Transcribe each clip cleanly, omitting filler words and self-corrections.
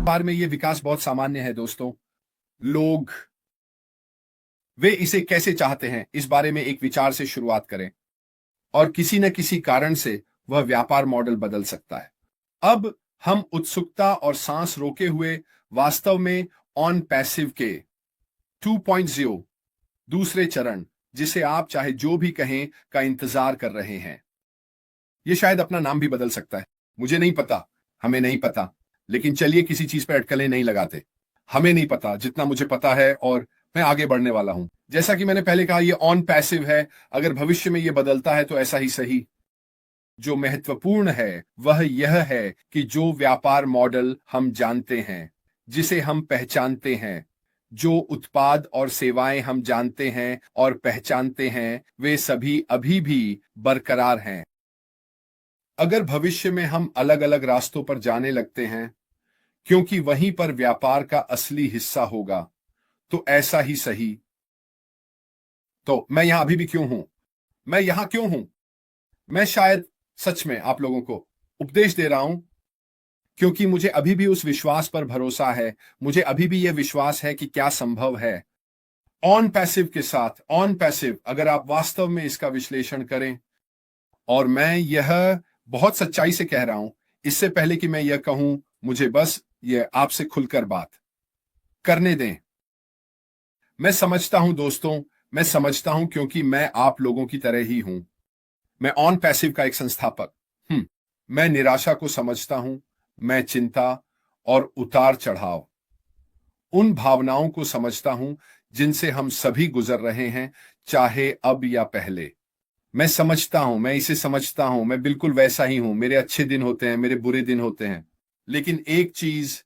बार में ये विकास बहुत सामान्य है दोस्तों। लोग वे इसे कैसे चाहते हैं इस बारे में एक विचार से शुरुआत करें और किसी न किसी कारण से वह व्यापार मॉडल बदल सकता है। अब हम उत्सुकता और सांस रोके हुए वास्तव में ऑन पैसिव के 2.0 दूसरे चरण, जिसे आप चाहे जो भी कहें, का इंतजार कर रहे हैं। यह शायद अपना नाम भी बदल सकता है, मुझे नहीं पता, हमें नहीं पता, लेकिन चलिए किसी चीज पर अटकलें नहीं लगाते। हमें नहीं पता जितना मुझे पता है और मैं आगे बढ़ने वाला हूं। जैसा कि मैंने पहले कहा, यह ऑन पैसिव है। अगर भविष्य में यह बदलता है तो ऐसा ही सही। जो महत्वपूर्ण है वह यह है कि जो व्यापार मॉडल हम जानते हैं, जिसे हम पहचानते हैं, जो उत्पाद और सेवाएं हम जानते हैं और पहचानते हैं, वे सभी अभी भी बरकरार हैं। अगर भविष्य में हम अलग अलग रास्तों पर जाने लगते हैं क्योंकि वहीं पर व्यापार का असली हिस्सा होगा, तो ऐसा ही सही। तो मैं यहां अभी भी क्यों हूं? मैं यहां क्यों हूं? मैं शायद सच में आप लोगों को उपदेश दे रहा हूं क्योंकि मुझे अभी भी उस विश्वास पर भरोसा है। मुझे अभी भी यह विश्वास है कि क्या संभव है ऑन पैसिव के साथ। ऑन पैसिव, अगर आप वास्तव में इसका विश्लेषण करें, और मैं यह बहुत सच्चाई से कह रहा हूं, इससे पहले कि मैं यह कहूं, मुझे बस यह आपसे खुलकर बात करने दें। मैं समझता हूं दोस्तों, मैं समझता हूं क्योंकि मैं आप लोगों की तरह ही हूं। मैं ऑन पैसिव का एक संस्थापक। मैं निराशा को समझता हूं। मैं चिंता और उतार चढ़ाव, उन भावनाओं को समझता हूं जिनसे हम सभी गुजर रहे हैं, चाहे अब या पहले। मैं समझता हूं, मैं इसे समझता हूं। मैं बिल्कुल वैसा ही हूं। मेरे अच्छे दिन होते हैं, मेरे बुरे दिन होते हैं, लेकिन एक चीज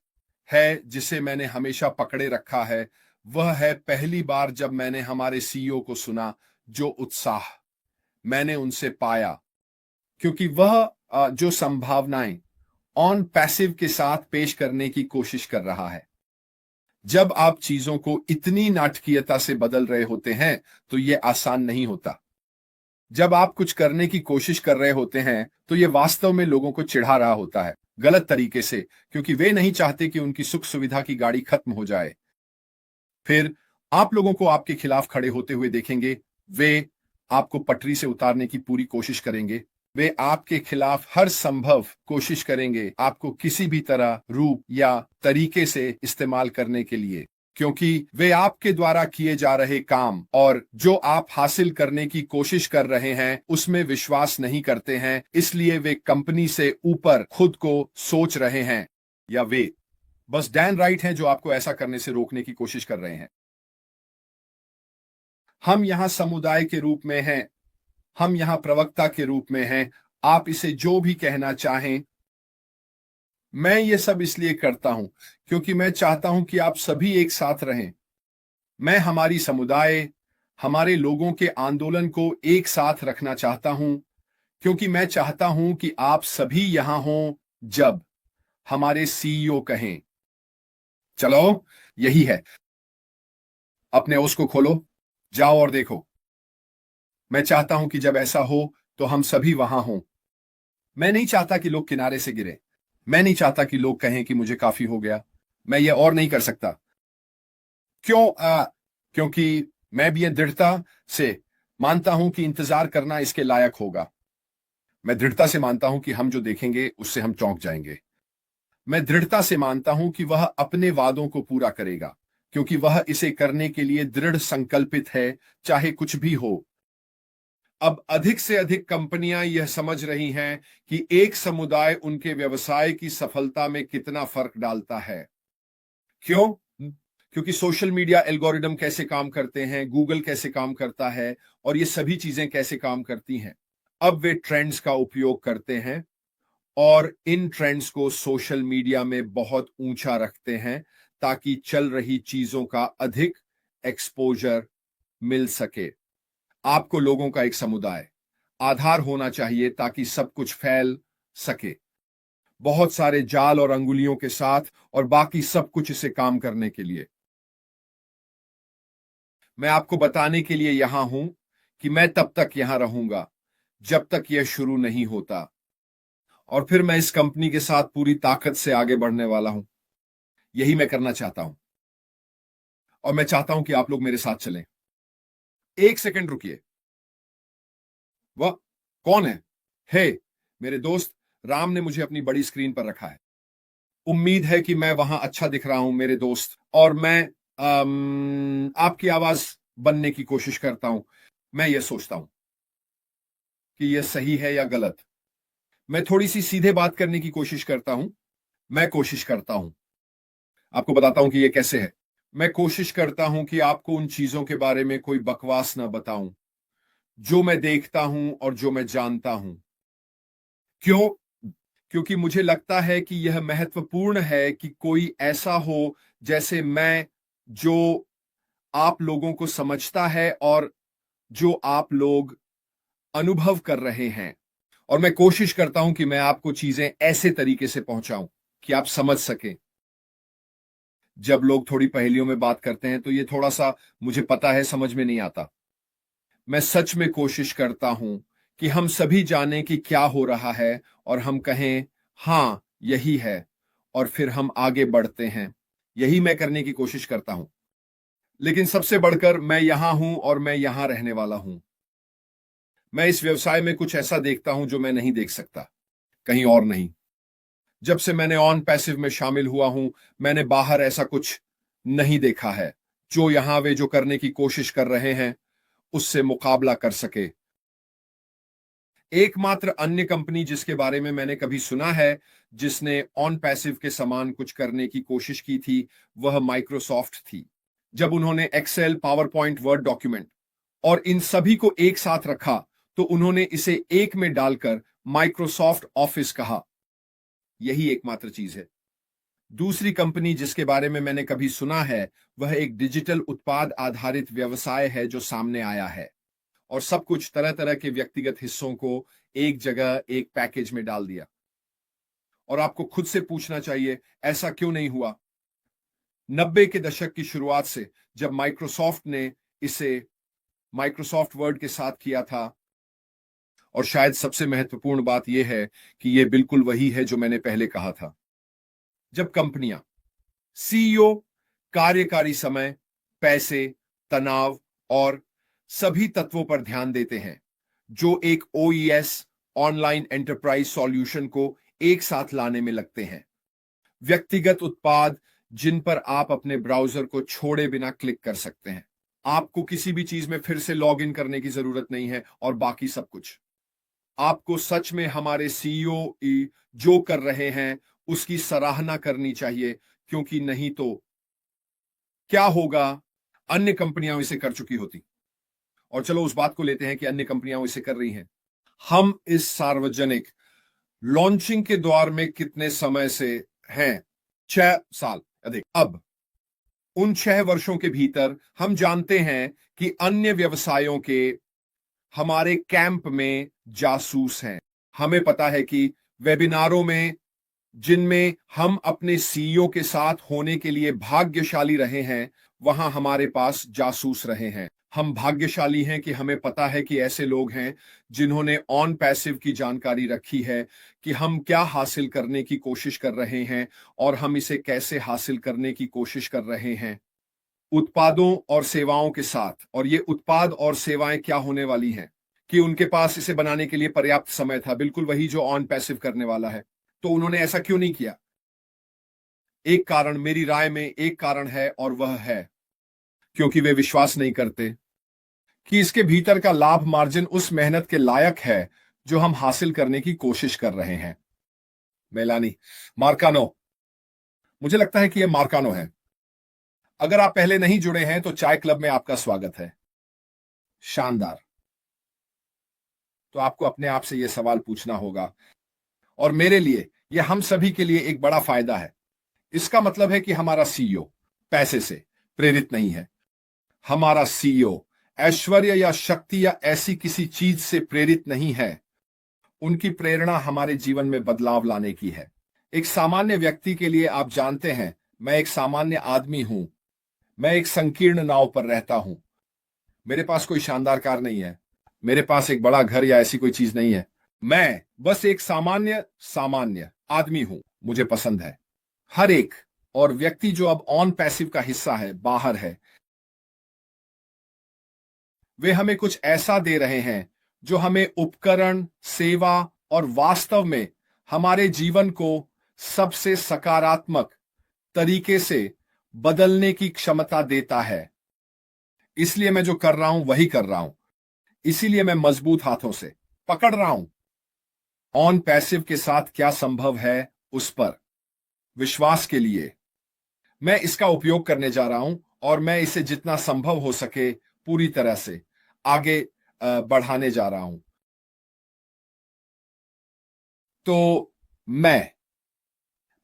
है जिसे मैंने हमेशा पकड़े रखा है। वह है पहली बार जब मैंने हमारे सीईओ को सुना, जो उत्साह मैंने उनसे पाया, क्योंकि वह जो संभावनाएं ऑन पैसिव के साथ पेश करने की कोशिश कर रहा है। जब आप चीजों को इतनी नाटकीयता से बदल रहे होते हैं तो यह आसान नहीं होता। जब आप कुछ करने की कोशिश कर रहे होते हैं तो यह वास्तव में लोगों को चिढ़ा रहा होता है, गलत तरीके से, क्योंकि वे नहीं चाहते कि उनकी सुख सुविधा की गाड़ी खत्म हो जाए। फिर आप लोगों को आपके खिलाफ खड़े होते हुए देखेंगे। वे आपको पटरी से उतारने की पूरी कोशिश करेंगे। वे आपके खिलाफ हर संभव कोशिश करेंगे, आपको किसी भी तरह, रूप या तरीके से इस्तेमाल करने के लिए, क्योंकि वे आपके द्वारा किए जा रहे काम और जो आप हासिल करने की कोशिश कर रहे हैं उसमें विश्वास नहीं करते हैं। इसलिए वे कंपनी से ऊपर खुद को सोच रहे हैं, या वे बस डैन राइट हैं जो आपको ऐसा करने से रोकने की कोशिश कर रहे हैं। हम यहां समुदाय के रूप में हैं, हम यहां प्रवक्ता के रूप में हैं, आप इसे जो भी कहना चाहें। मैं ये सब इसलिए करता हूं क्योंकि मैं चाहता हूं कि आप सभी एक साथ रहें। मैं हमारी समुदाय, हमारे लोगों के आंदोलन को एक साथ रखना चाहता हूं, क्योंकि मैं चाहता हूं कि आप सभी यहां हों जब हमारे सीईओ कहें, चलो यही है, अपने ओस को खोलो, जाओ और देखो। मैं चाहता हूं कि जब ऐसा हो तो हम सभी वहां हों। मैं नहीं चाहता कि लोग किनारे से गिरे। मैं नहीं चाहता कि लोग कहें कि मुझे काफी हो गया, मैं ये और नहीं कर सकता। क्यों? क्योंकि मैं भी ये दृढ़ता से मानता हूं कि इंतजार करना इसके लायक होगा। मैं दृढ़ता से मानता हूं कि हम जो देखेंगे उससे हम चौंक जाएंगे। मैं दृढ़ता से मानता हूं कि वह अपने वादों को पूरा करेगा, क्योंकि वह इसे करने के लिए दृढ़ संकल्पित है, चाहे कुछ भी हो। अब अधिक से अधिक कंपनियां यह समझ रही हैं कि एक समुदाय उनके व्यवसाय की सफलता में कितना फर्क डालता है। क्यों? क्योंकि सोशल मीडिया एल्गोरिदम कैसे काम करते हैं, गूगल कैसे काम करता है, और ये सभी चीजें कैसे काम करती हैं। अब वे ट्रेंड्स का उपयोग करते हैं और इन ट्रेंड्स को सोशल मीडिया में बहुत ऊंचा रखते हैं ताकि चल रही चीजों का अधिक एक्सपोजर मिल सके। आपको लोगों का एक समुदाय आधार होना चाहिए ताकि सब कुछ फैल सके, बहुत सारे जाल और अंगुलियों के साथ, और बाकी सब कुछ इसे काम करने के लिए। मैं आपको बताने के लिए यहां हूं कि मैं तब तक यहां रहूंगा जब तक यह शुरू नहीं होता, और फिर मैं इस कंपनी के साथ पूरी ताकत से आगे बढ़ने वाला हूं। यही मैं करना चाहता हूं, और मैं चाहता हूं कि आप लोग मेरे साथ चलें। एक सेकंड रुकिए। वह कौन है? हे, मेरे दोस्त राम ने मुझे अपनी बड़ी स्क्रीन पर रखा है। उम्मीद है कि मैं वहां अच्छा दिख रहा हूं मेरे दोस्त, और मैं आपकी आवाज बनने की कोशिश करता हूं। मैं ये सोचता हूं कि यह सही है या गलत। मैं थोड़ी सी सीधे बात करने की कोशिश करता हूं। मैं कोशिश करता हूं, आपको बताता हूं कि यह कैसे है। मैं कोशिश करता हूं कि आपको उन चीजों के बारे में कोई बकवास ना बताऊं जो मैं देखता हूं और जो मैं जानता हूं। क्यों? क्योंकि मुझे लगता है कि यह महत्वपूर्ण है कि कोई ऐसा हो जैसे मैं, जो आप लोगों को समझता है और जो आप लोग अनुभव कर रहे हैं। और मैं कोशिश करता हूं कि मैं आपको चीजें ऐसे तरीके से पहुंचाऊं कि आप समझ सकें। जब लोग थोड़ी पहेलियों में बात करते हैं तो ये थोड़ा सा, मुझे पता है, समझ में नहीं आता। मैं सच में कोशिश करता हूं कि हम सभी जानें कि क्या हो रहा है और हम कहें हां यही है, और फिर हम आगे बढ़ते हैं। यही मैं करने की कोशिश करता हूं। लेकिन सबसे बढ़कर मैं यहां हूं और मैं यहां रहने वाला हूं। मैं इस व्यवसाय में कुछ ऐसा देखता हूं जो मैं नहीं देख सकता कहीं और नहीं। जब से मैंने ऑन पैसिव में शामिल हुआ हूं, मैंने बाहर ऐसा कुछ नहीं देखा है जो यहां वे जो करने की कोशिश कर रहे हैं उससे मुकाबला कर सके। एकमात्र अन्य कंपनी जिसके बारे में मैंने कभी सुना है जिसने ऑन पैसिव के समान कुछ करने की कोशिश की थी, वह माइक्रोसॉफ्ट थी। जब उन्होंने Excel, PowerPoint, word document और इन सभी को एक साथ रखा तो उन्होंने इसे एक में डालकर माइक्रोसॉफ्ट ऑफिस कहा। यही एकमात्र चीज है। दूसरी कंपनी जिसके बारे में मैंने कभी सुना है वह एक डिजिटल उत्पाद आधारित व्यवसाय है जो सामने आया है और सब कुछ तरह तरह के व्यक्तिगत हिस्सों को एक जगह एक पैकेज में डाल दिया। और आपको खुद से पूछना चाहिए, ऐसा क्यों नहीं हुआ? 90 के दशक की शुरुआत से जब माइक्रोसॉफ्ट ने इसे माइक्रोसॉफ्ट वर्ड के साथ किया था। और शायद सबसे महत्वपूर्ण बात यह है कि यह बिल्कुल वही है जो मैंने पहले कहा था। जब कंपनियां, सीईओ कार्यकारी समय, पैसे, तनाव और सभी तत्वों पर ध्यान देते हैं जो एक ओईएस ऑनलाइन एंटरप्राइज सॉल्यूशन को एक साथ लाने में लगते हैं। व्यक्तिगत उत्पाद जिन पर आप अपने ब्राउजर को छोड़े बिना क्लिक कर सकते हैं। आपको किसी भी चीज में फिर से लॉग इन करने की जरूरत नहीं है, और बाकी सब कुछ। आपको सच में हमारे सीईओ जो कर रहे हैं उसकी सराहना करनी चाहिए, क्योंकि नहीं तो क्या होगा, अन्य कंपनियां इसे कर चुकी होती। और चलो उस बात को लेते हैं कि अन्य कंपनियां इसे कर रही हैं। हम इस सार्वजनिक लॉन्चिंग के दौर में कितने समय से हैं? 6 साल अधिक। अब उन 6 वर्षों के भीतर हम जानते हैं कि अन्य व्यवसायों के हमारे कैंप में जासूस हैं। हमें पता है कि वेबिनारों में जिनमें हम अपने सीईओ के साथ होने के लिए भाग्यशाली रहे हैं, वहां हमारे पास जासूस रहे हैं। हम भाग्यशाली हैं कि हमें पता है कि ऐसे लोग हैं जिन्होंने ऑन पैसिव की जानकारी रखी है कि हम क्या हासिल करने की कोशिश कर रहे हैं और हम इसे कैसे हासिल करने की कोशिश कर रहे हैं उत्पादों और सेवाओं के साथ। और ये उत्पाद और सेवाएं क्या होने वाली हैं कि उनके पास इसे बनाने के लिए पर्याप्त समय था, बिल्कुल वही जो ऑन पैसिव करने वाला है। तो उन्होंने ऐसा क्यों नहीं किया? एक कारण, मेरी राय में एक कारण है, और वह है क्योंकि वे विश्वास नहीं करते कि इसके भीतर का लाभ मार्जिन उस मेहनत के लायक है जो हम हासिल करने की कोशिश कर रहे हैं। मेलानी मार्कानो, मुझे लगता है कि यह मार्कानो है। अगर आप पहले नहीं जुड़े हैं तो चाय क्लब में आपका स्वागत है। शानदार। तो आपको अपने आप से यह सवाल पूछना होगा, और मेरे लिए यह हम सभी के लिए एक बड़ा फायदा है। इसका मतलब है कि हमारा सीईओ पैसे से प्रेरित नहीं है। हमारा सीईओ ऐश्वर्य या शक्ति या ऐसी किसी चीज से प्रेरित नहीं है। उनकी प्रेरणा हमारे जीवन में बदलाव लाने की है। एक सामान्य व्यक्ति के लिए, आप जानते हैं, मैं एक सामान्य आदमी हूं। मैं एक संकीर्ण नाव पर रहता हूं। मेरे पास कोई शानदार कार नहीं है। मेरे पास एक बड़ा घर या ऐसी कोई चीज नहीं है। मैं बस एक सामान्य सामान्य आदमी हूं। मुझे पसंद है हर एक और व्यक्ति जो अब ऑन पैसिव का हिस्सा है, बाहर है, वे हमें कुछ ऐसा दे रहे हैं जो हमें उपकरण, सेवा और वास्तव में हमारे जीवन को सबसे सकारात्मक तरीके से बदलने की क्षमता देता है। इसलिए मैं जो कर रहा हूं वही कर रहा हूं। इसीलिए मैं मजबूत हाथों से पकड़ रहा हूं। ऑन पैसिव के साथ क्या संभव है उस पर विश्वास के लिए मैं इसका उपयोग करने जा रहा हूं और मैं इसे जितना संभव हो सके पूरी तरह से आगे बढ़ाने जा रहा हूं। तो मैं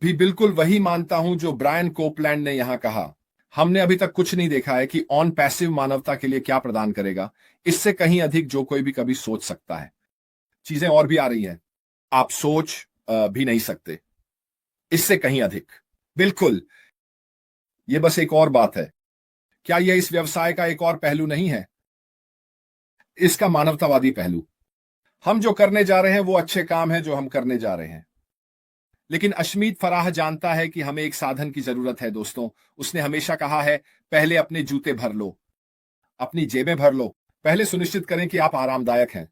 भी बिल्कुल वही मानता हूं जो ब्रायन कोपलैंड ने यहां कहा। हमने अभी तक कुछ नहीं देखा है कि ऑन पैसिव मानवता के लिए क्या प्रदान करेगा, इससे कहीं अधिक जो कोई भी कभी सोच सकता है। चीजें और भी आ रही हैं, आप सोच भी नहीं सकते, इससे कहीं अधिक। बिल्कुल, यह बस एक और बात है। क्या यह इस व्यवसाय का एक और पहलू नहीं है? इसका मानवतावादी पहलू। हम जो करने जा रहे हैं वो अच्छे काम है जो हम करने जा रहे हैं, लेकिन अशमीत फराह जानता है कि हमें एक साधन की जरूरत है दोस्तों। उसने हमेशा कहा है, पहले अपने जूते भर लो, अपनी जेबें भर लो। पहले सुनिश्चित करें कि आप आरामदायक हैं।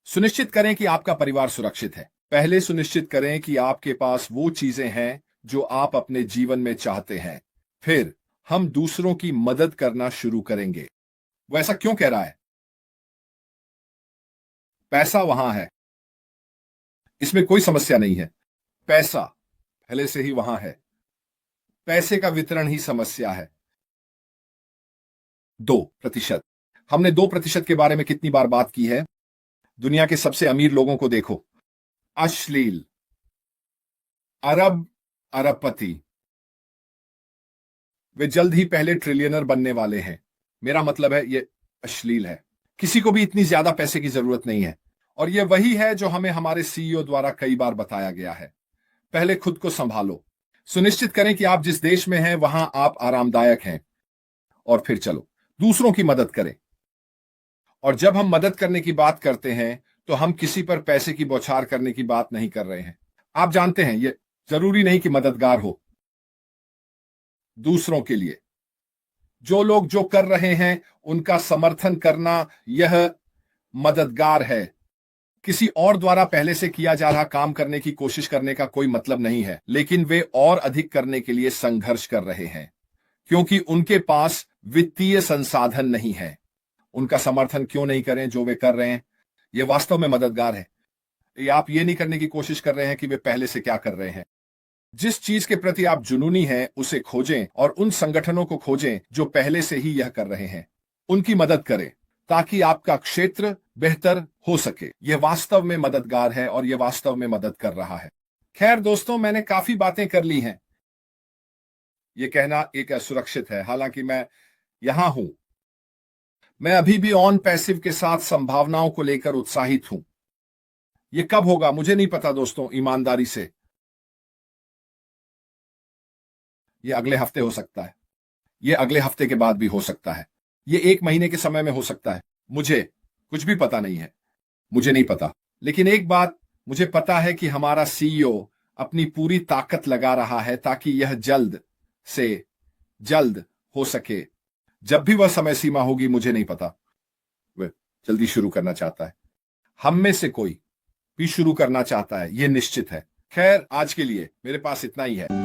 सुनिश्चित करें कि आपका परिवार सुरक्षित है। पहले सुनिश्चित करें कि आपके पास वो चीजें हैं जो आप अपने जीवन में चाहते हैं। फिर हम दूसरों की मदद करना शुरू करेंगे। वो ऐसा क्यों कह रहा है? पैसा वहां है, इसमें कोई समस्या नहीं है। पैसा पहले से ही वहां है। पैसे का वितरण ही समस्या है। 2%। हमने 2% के बारे में कितनी बार बात की है? दुनिया के सबसे अमीर लोगों को देखो, अश्लील, अरबपति। वे जल्द ही पहले ट्रिलियनर बनने वाले हैं। मेरा मतलब है ये अश्लील है। किसी को भी इतनी ज्यादा पैसे की जरूरत नहीं है। और यह वही है जो हमें हमारे सीईओ द्वारा कई बार बताया गया है। पहले खुद को संभालो। सुनिश्चित करें कि आप जिस देश में हैं वहां आप आरामदायक हैं, और फिर चलो दूसरों की मदद करें। और जब हम मदद करने की बात करते हैं तो हम किसी पर पैसे की बौछार करने की बात नहीं कर रहे हैं। आप जानते हैं, यह जरूरी नहीं कि मददगार हो। दूसरों के लिए जो लोग जो कर रहे हैं उनका समर्थन करना, यह मददगार है। किसी और द्वारा पहले से किया जा रहा काम करने की कोशिश करने का कोई मतलब नहीं है, लेकिन वे और अधिक करने के लिए संघर्ष कर रहे हैं क्योंकि उनके पास वित्तीय संसाधन नहीं है। उनका समर्थन क्यों नहीं करें जो वे कर रहे हैं? यह वास्तव में मददगार है। आप ये नहीं करने की कोशिश कर रहे हैं कि वे पहले से क्या कर रहे हैं। जिस चीज के प्रति आप जुनूनी हैं उसे खोजें और उन संगठनों को खोजें जो पहले से ही यह कर रहे हैं। उनकी मदद करें ताकि आपका क्षेत्र बेहतर हो सके। यह वास्तव में मददगार है और यह वास्तव में मदद कर रहा है। खैर दोस्तों, मैंने काफी बातें कर ली हैं। यह कहना एक असुरक्षित है, हालांकि मैं यहां हूं। मैं अभी भी ऑन पैसिव के साथ संभावनाओं को लेकर उत्साहित हूं। यह कब होगा मुझे नहीं पता दोस्तों, ईमानदारी से। यह अगले हफ्ते हो सकता है, यह अगले हफ्ते के बाद भी हो सकता है, यह 1 महीने के समय में हो सकता है। मुझे कुछ भी पता नहीं है, मुझे नहीं पता। लेकिन एक बात मुझे पता है कि हमारा सीईओ अपनी पूरी ताकत लगा रहा है ताकि यह जल्द से जल्द हो सके। जब भी वह समय सीमा होगी मुझे नहीं पता, वह जल्दी शुरू करना चाहता है। हम में से कोई भी शुरू करना चाहता है, यह निश्चित है। खैर, आज के लिए मेरे पास इतना ही है।